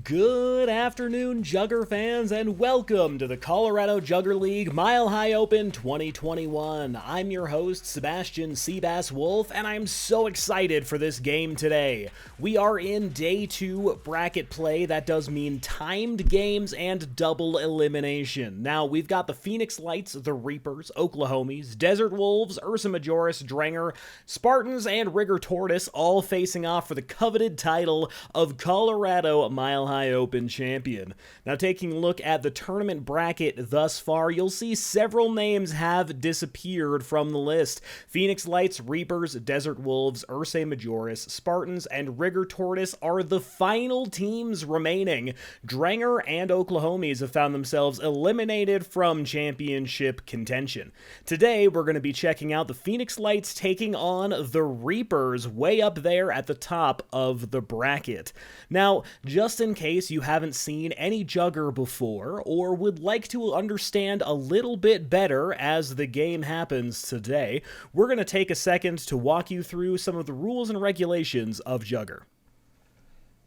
Good afternoon, Jugger fans, and welcome to the Colorado Jugger League Mile High Open 2021. I'm your host, Sebastian Seabass Wolf, and I'm so excited for this game today. We are in Day 2 bracket play. That does mean timed games and double elimination. Now, we've got the Phoenix Lights, the Reapers, Oklahomies, Desert Wolves, Ursa Majoris, Drenger, Spartans, and Rigger Tortoise all facing off for the coveted title of Colorado Mile High Open champion. Now, taking a look at the tournament bracket thus far, you'll see several names have disappeared from the list. Phoenix Lights, Reapers, Desert Wolves, Ursa Majoris, Spartans, and Rigger Tortoise are the final teams remaining. Drenger and Oklahomies have found themselves eliminated from championship contention. Today, we're going to be checking out the Phoenix Lights taking on the Reapers way up there at the top of the bracket. Now, just in case you haven't seen any Jugger before, or would like to understand a little bit better as the game happens today, we're going to take a second to walk you through some of the rules and regulations of Jugger.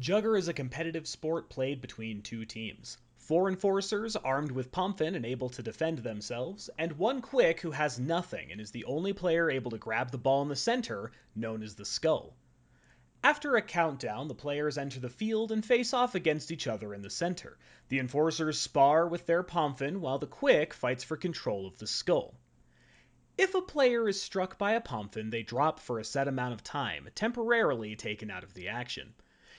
Jugger is a competitive sport played between two teams. 4 enforcers armed with Pumphin and able to defend themselves, and 1 quick who has nothing and is the only player able to grab the ball in the center, known as the skull. After a countdown, the players enter the field and face off against each other in the center. The enforcers spar with their Pumphin, while the quick fights for control of the skull. If a player is struck by a Pumphin, they drop for a set amount of time, temporarily taken out of the action.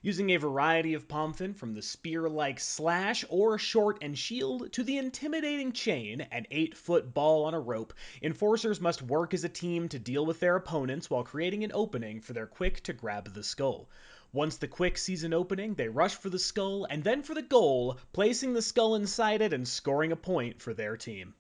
Using a variety of Pumphin, from the spear-like slash or short and shield to the intimidating chain, an 8-foot ball on a rope, enforcers must work as a team to deal with their opponents while creating an opening for their quick to grab the skull. Once the quick sees an opening, they rush for the skull and then for the goal, placing the skull inside it and scoring a point for their team.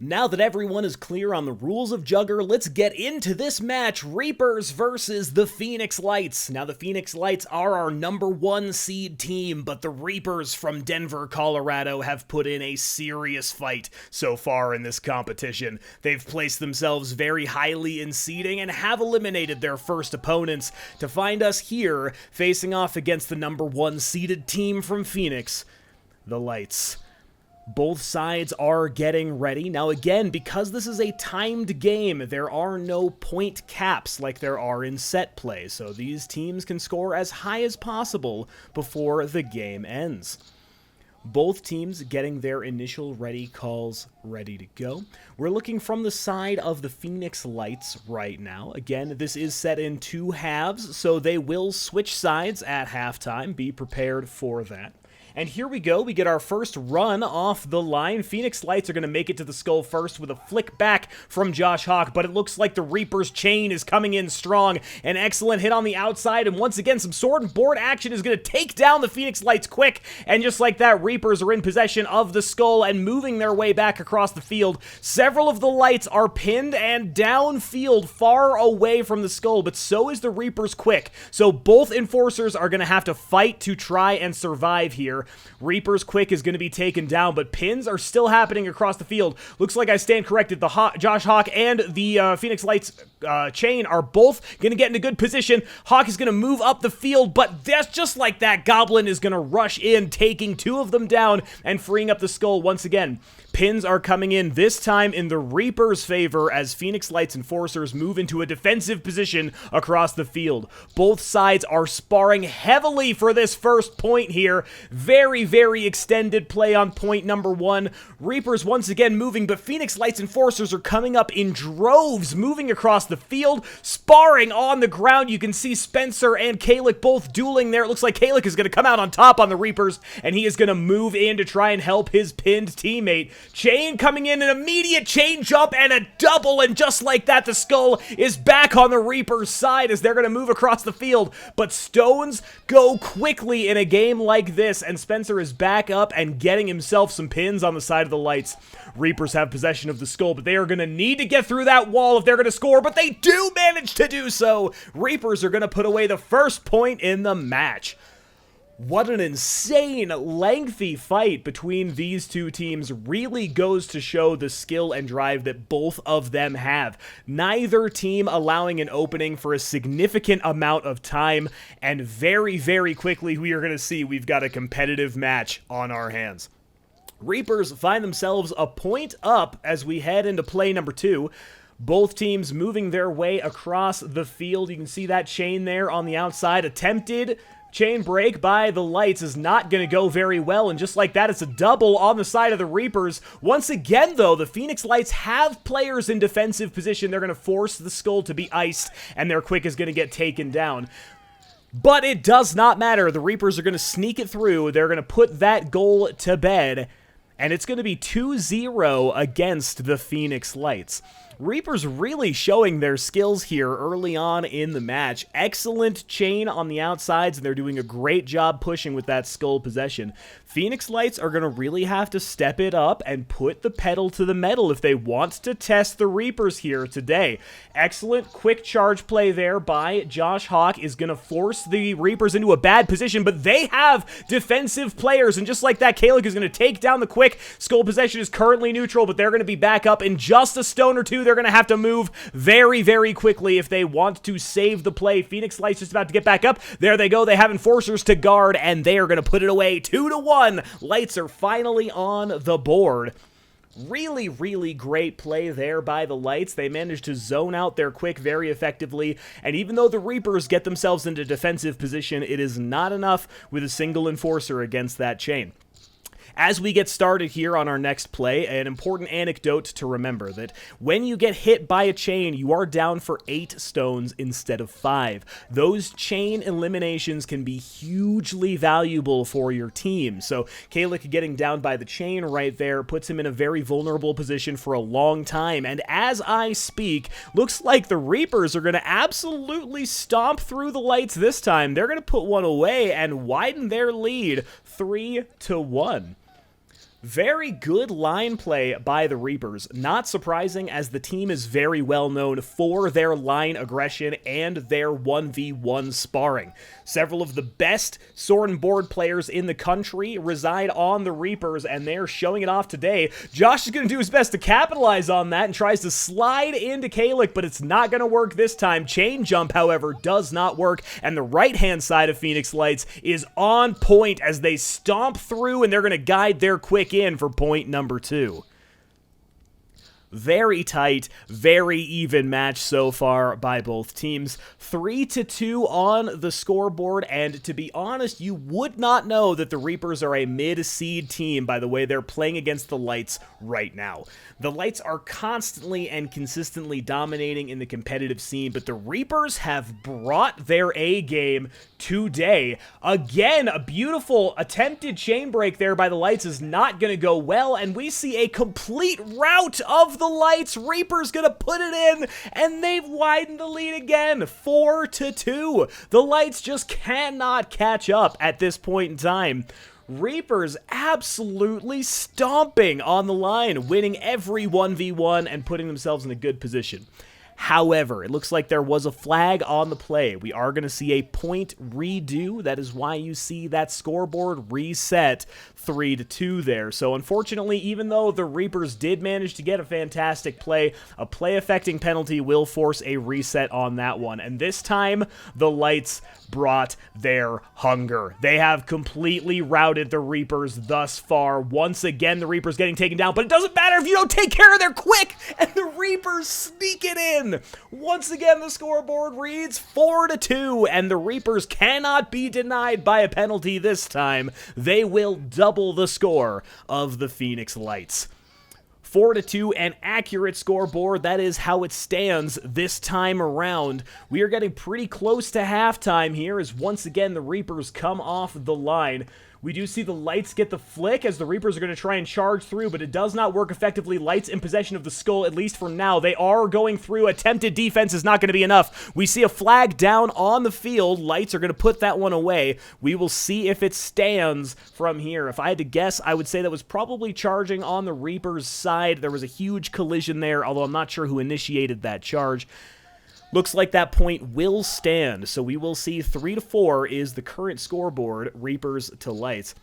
Now that everyone is clear on the rules of Jugger, let's get into this match, Reapers versus the Phoenix Lights. Now, the Phoenix Lights are our #1 seed team, but the Reapers from Denver, Colorado have put in a serious fight so far in this competition. They've placed themselves very highly in seeding and have eliminated their first opponents to find us here facing off against the #1 seeded team from Phoenix, the Lights. Both sides are getting ready. Now again, because this is a timed game, there are no point caps like there are in set play, so these teams can score as high as possible before the game ends. Both teams getting their initial ready calls ready to go. We're looking from the side of the Phoenix Lights right now. Again, this is set in 2 halves, so they will switch sides at halftime. Be prepared for that. And here we go, we get our first run off the line. Phoenix Lights are going to make it to the skull first with a flick back from Josh Hawk, but it looks like the Reaper's chain is coming in strong. An excellent hit on the outside, and once again, some sword and board action is going to take down the Phoenix Lights quick, and just like that, Reapers are in possession of the skull and moving their way back across the field. Several of the Lights are pinned and downfield far away from the skull, but so is the Reaper's quick. So both enforcers are going to have to fight to try and survive here. Reaper's quick is going to be taken down, but pins are still happening across the field. Looks like I stand corrected. The Josh Hawk and the Phoenix Lights chain are both going to get in a good position. Hawk is going to move up the field, but that's just like that. Goblin is going to rush in, taking 2 of them down and freeing up the skull once again. Pins are coming in, this time in the Reaper's favor, as Phoenix Lights enforcers move into a defensive position across the field. Both sides are sparring heavily for this first point here. Very, very extended play on point #1. Reapers once again moving, but Phoenix Lights enforcers are coming up in droves, moving across the field, sparring on the ground. You can see Spencer and Kalik both dueling there. It looks like Kalik is going to come out on top on the Reapers, and he is going to move in to try and help his pinned teammate. Chain coming in, an immediate chain jump and a double, and just like that, the skull is back on the Reaper's side as they're going to move across the field. But stones go quickly in a game like this, and Spencer is back up and getting himself some pins on the side of the Lights. Reapers have possession of the skull, but they are going to need to get through that wall if they're going to score, but they do manage to do so. Reapers are going to put away the first point in the match. What an insane, lengthy fight between these two teams really goes to show the skill and drive that both of them have. Neither team allowing an opening for a significant amount of time, and very, very quickly we are going to see we've got a competitive match on our hands. Reapers find themselves a point up as we head into play number 2. Both teams moving their way across the field. You can see that chain there on the outside. Attempted chain break by the Lights is not going to go very well, and just like that, it's a double on the side of the Reapers. Once again, though, the Phoenix Lights have players in defensive position. They're going to force the Skull to be iced, and their Quick is going to get taken down. But it does not matter. The Reapers are going to sneak it through. They're going to put that goal to bed, and it's going to be 2-0 against the Phoenix Lights. Reapers really showing their skills here early on in the match. Excellent chain on the outsides, and they're doing a great job pushing with that Skull possession. Phoenix Lights are going to really have to step it up and put the pedal to the metal if they want to test the Reapers here today. Excellent quick charge play there by Josh Hawk is going to force the Reapers into a bad position, but they have defensive players, and just like that, Kalik is going to take down the Quick. Skull possession is currently neutral, but they're going to be back up in just a stone or two. They're going to have to move very, very quickly if they want to save the play. Phoenix Lights just about to get back up. There they go. They have enforcers to guard, and they are going to put it away 2-1. Lights are finally on the board. Really, really great play there by the Lights. They managed to zone out their Quick very effectively, and even though the Reapers get themselves into defensive position, it is not enough with a single enforcer against that chain. As we get started here on our next play, an important anecdote to remember that when you get hit by a chain, you are down for 8 stones instead of 5. Those chain eliminations can be hugely valuable for your team. So Kalik getting down by the chain right there puts him in a very vulnerable position for a long time. And as I speak, looks like the Reapers are going to absolutely stomp through the Lights this time. They're going to put one away and widen their lead 3-1. Very good line play by the Reapers. Not surprising, as the team is very well known for their line aggression and their 1v1 sparring. Several of the best sword and board players in the country reside on the Reapers, and they're showing it off today. Josh is going to do his best to capitalize on that and tries to slide into Kalik, but it's not going to work this time. Chain jump, however, does not work, and the right-hand side of Phoenix Lights is on point as they stomp through, and they're going to guide their Quick in for point number 2. Very tight, very even match so far by both teams. 3-2 on the scoreboard, and to be honest, you would not know that the Reapers are a mid-seed team by the way they're playing against the Lights right now. The Lights are constantly and consistently dominating in the competitive scene, but the Reapers have brought their A-game today. Again, a beautiful attempted chain break there by the Lights is not going to go well, and we see a complete rout of the Lights. Reapers gonna put it in, and they've widened the lead again, 4-2. The Lights just cannot catch up at this point in time. Reapers absolutely stomping on the line, winning every 1v1 and putting themselves in a good position. However, it looks like there was a flag on the play. We are going to see a point redo. That is why you see that scoreboard reset 3-2 there. So unfortunately, even though the Reapers did manage to get a fantastic play, a play-affecting penalty will force a reset on that one. And this time, the Lights brought their hunger. They have completely routed the Reapers thus far. Once again, the Reapers getting taken down, but it doesn't matter if you don't take care of their Quick, and the Reapers sneak it in. Once again, the scoreboard reads 4-2, and the Reapers cannot be denied by a penalty this time. They will double the score of the Phoenix Lights. 4-2, an accurate scoreboard. That is how it stands this time around. We are getting pretty close to halftime here as once again the Reapers come off the line. We do see the Lights get the flick as the Reapers are going to try and charge through, but it does not work effectively. Lights in possession of the Skull, at least for now. They are going through. Attempted defense is not going to be enough. We see a flag down on the field. Lights are going to put that one away. We will see if it stands from here. If I had to guess, I would say that was probably charging on the Reapers' side. There was a huge collision there, although I'm not sure who initiated that charge. Looks like that point will stand, so we will see 3-4 is the current scoreboard, Reapers to Lights.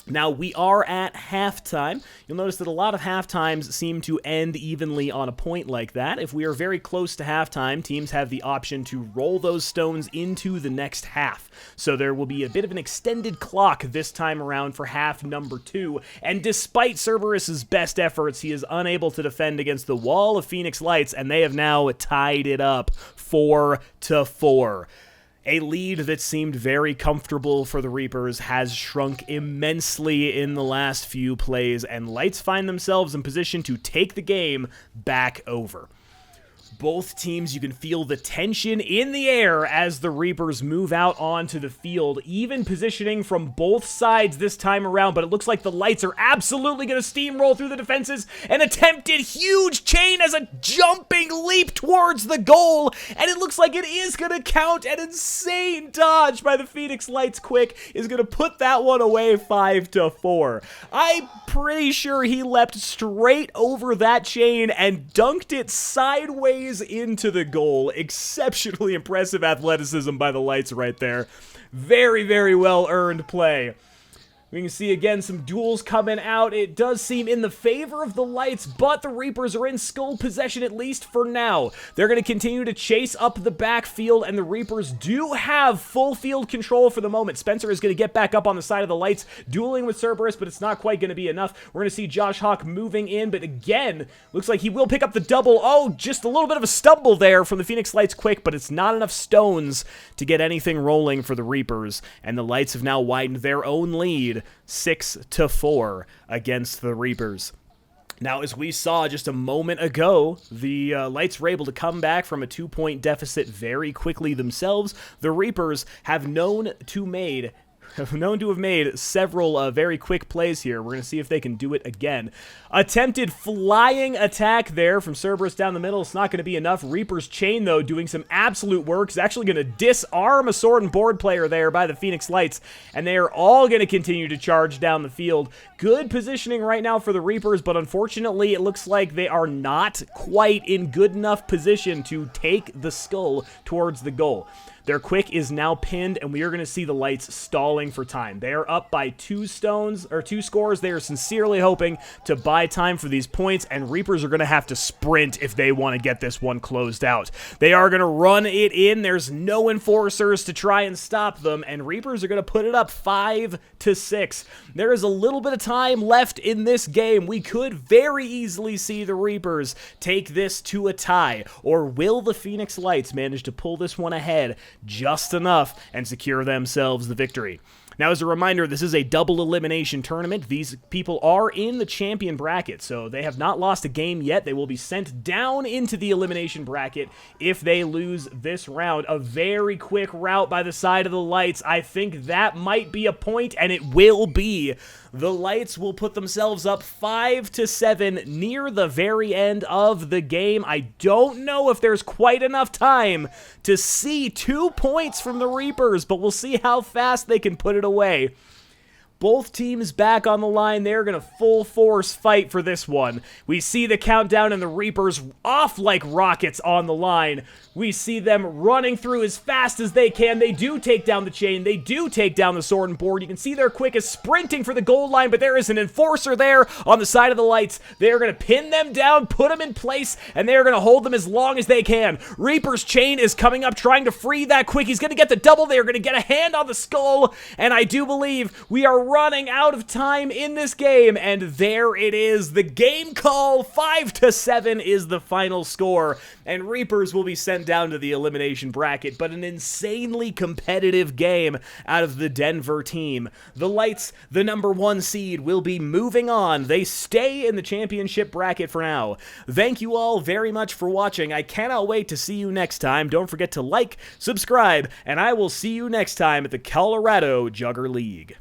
Now, we are at halftime. You'll notice that a lot of halftimes seem to end evenly on a point like that. If we are very close to halftime, teams have the option to roll those stones into the next half. So there will be a bit of an extended clock this time around for half number 2. And despite Cerberus's best efforts, he is unable to defend against the wall of Phoenix Lights, and they have now tied it up 4-4. A lead that seemed very comfortable for the Reapers has shrunk immensely in the last few plays, and Lights find themselves in position to take the game back over. Both teams, you can feel the tension in the air as the Reapers move out onto the field, even positioning from both sides this time around, but it looks like the Lights are absolutely going to steamroll through the defenses. An attempted huge chain as a jumping leap towards the goal, and it looks like it is going to count. An insane dodge by the Phoenix Lights quick is going to put that one away 5-4. I'm pretty sure he leapt straight over that chain and dunked it sideways into the goal. Exceptionally impressive athleticism by the Lights right there. Very, very well earned play. We can see again some duels coming out. It does seem in the favor of the Lights, but the Reapers are in skull possession at least for now. They're going to continue to chase up the backfield, and the Reapers do have full field control for the moment. Spencer is going to get back up on the side of the Lights, dueling with Cerberus, but it's not quite going to be enough. We're going to see Josh Hawk moving in, but again, looks like he will pick up the double. Oh, just a little bit of a stumble there from the Phoenix Lights quick, but it's not enough stones to get anything rolling for the Reapers, and the Lights have now widened their own lead 6-4 against the Reapers. Now, as we saw just a moment ago, the Lights were able to come back from a 2-point deficit very quickly themselves. The Reapers have known to have made several very quick plays here. We're going to see if they can do it again. Attempted flying attack there from Cerberus down the middle. It's not going to be enough. Reaper's chain, though, doing some absolute work. Is actually going to disarm a sword and board player there by the Phoenix Lights, and they are all going to continue to charge down the field. Good positioning right now for the Reapers, but unfortunately, it looks like they are not quite in good enough position to take the skull towards the goal. Their quick is now pinned, and we are going to see the Lights stalling for time. They are up by 2 scores. They are sincerely hoping to buy time for these points, and Reapers are going to have to sprint if they want to get this one closed out. They are going to run it in. There's no enforcers to try and stop them, and Reapers are going to put it up 5-6. There is a little bit of time left in this game. We could very easily see the Reapers take this to a tie, or will the Phoenix Lights manage to pull this one ahead just enough and secure themselves the victory? Now, as a reminder, this is a double elimination tournament. These people are in the champion bracket, so they have not lost a game yet. They will be sent down into the elimination bracket if they lose this round. A very quick route by the side of the Lights. I think that might be a point, and it will be. The Lights will put themselves up 5-7 near the very end of the game. I don't know if there's quite enough time to see 2 points from the Reapers, but we'll see how fast they can put it away. Both teams back on the line. They're going to full force fight for this one. We see the countdown and the Reapers off like rockets on the line. We see them running through as fast as they can. They do take down the chain. They do take down the sword and board. You can see their quick is sprinting for the goal line, but there is an enforcer there on the side of the Lights. They're going to pin them down, put them in place, and they're going to hold them as long as they can. Reaper's chain is coming up, trying to free that quick. He's going to get the double. They're going to get a hand on the skull, and I do believe we are running out of time in this game, and there it is. The game call, 5-7 is the final score, and Reapers will be sent down to the elimination bracket, but an insanely competitive game out of the Denver team. The Lights, the number 1 seed, will be moving on. They stay in the championship bracket for now. Thank you all very much for watching. I cannot wait to see you next time. Don't forget to like, subscribe, and I will see you next time at the Colorado Jugger League.